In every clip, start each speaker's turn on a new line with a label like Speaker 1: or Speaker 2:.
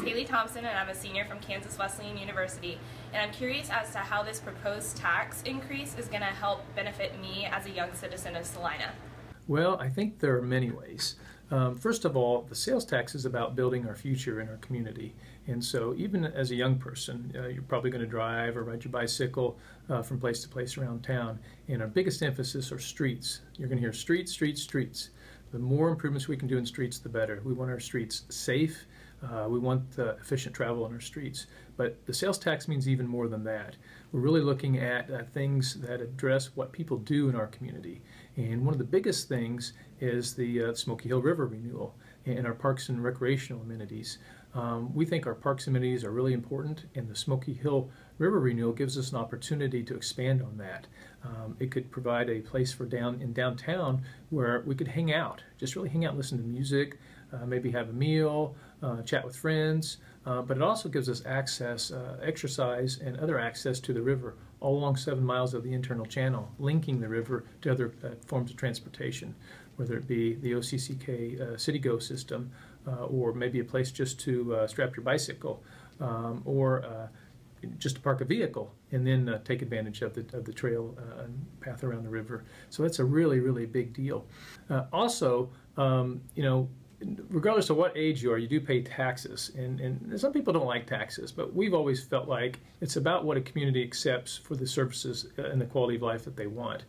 Speaker 1: is Haley Thompson, and I'm a senior from Kansas Wesleyan University, and I'm curious as to how this proposed tax increase is going to help benefit me as a young citizen of Salina.
Speaker 2: Well, I think there are many ways. First of all, the sales tax is about building our future in our community. And so even as a young person, you're probably going to drive or ride your bicycle from place to place around town. And our biggest emphasis are streets. You're going to hear streets, streets, streets. The more improvements we can do in streets, the better. We want our streets safe. We want efficient travel on our streets. But the sales tax means even more than that. We're really looking at things that address what people do in our community. And one of the biggest things is the Smoky Hill River renewal and our parks and recreational amenities. We think our parks amenities are really important, and the Smoky Hill River renewal gives us an opportunity to expand on that. It could provide a place for in downtown where we could hang out, just really hang out, listen to music, maybe have a meal, chat with friends, but it also gives us access, exercise, and other access to the river all along 7 miles of the internal channel, linking the river to other forms of transportation, whether it be the OCCK CityGo system, or maybe a place just to strap your bicycle, or just to park a vehicle and then take advantage of the trail and path around the river. So that's a really, really big deal. Also, you know, regardless of what age you are, you do pay taxes. And some people don't like taxes, but we've always felt like it's about what a community accepts for the services and the quality of life that they want.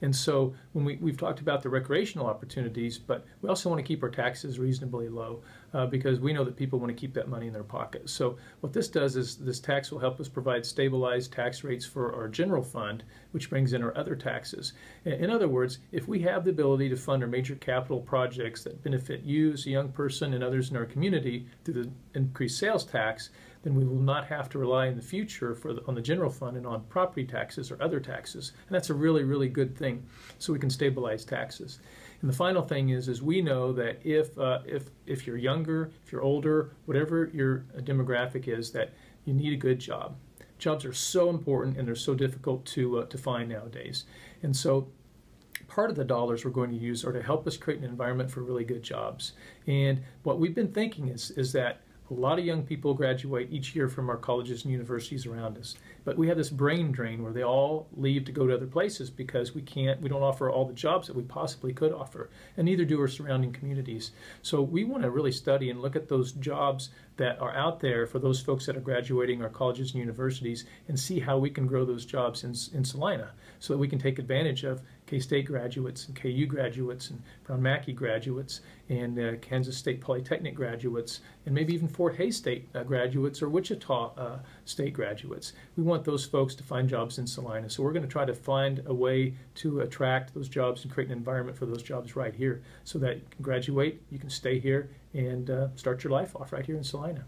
Speaker 2: And so when we've talked about the recreational opportunities, but we also want to keep our taxes reasonably low because we know that people want to keep that money in their pocket. So what this does is this tax will help us provide stabilized tax rates for our general fund, which brings in our other taxes. In other words, if we have the ability to fund our major capital projects that benefit you as a young person and others in our community through the increased sales tax, then we will not have to rely in the future on the general fund and on property taxes or other taxes. And that's a really, really good thing. So we can stabilize taxes. And the final thing is we know that if you're younger, if you're older, whatever your demographic is, that you need a good job. Jobs are so important and they're so difficult to find nowadays. And so part of the dollars we're going to use are to help us create an environment for really good jobs. And what we've been thinking is that a lot of young people graduate each year from our colleges and universities around us. But we have this brain drain where they all leave to go to other places because we don't offer all the jobs that we possibly could offer, and neither do our surrounding communities. So we want to really study and look at those jobs that are out there for those folks that are graduating our colleges and universities and see how we can grow those jobs in Salina so that we can take advantage of K-State graduates and KU graduates and Brown Mackie graduates and Kansas State Polytechnic graduates and maybe even Fort Hays State graduates or Wichita State graduates. We want those folks to find jobs in Salina. So we're going to try to find a way to attract those jobs and create an environment for those jobs right here so that you can graduate, you can stay here, and start your life off right here in Salina.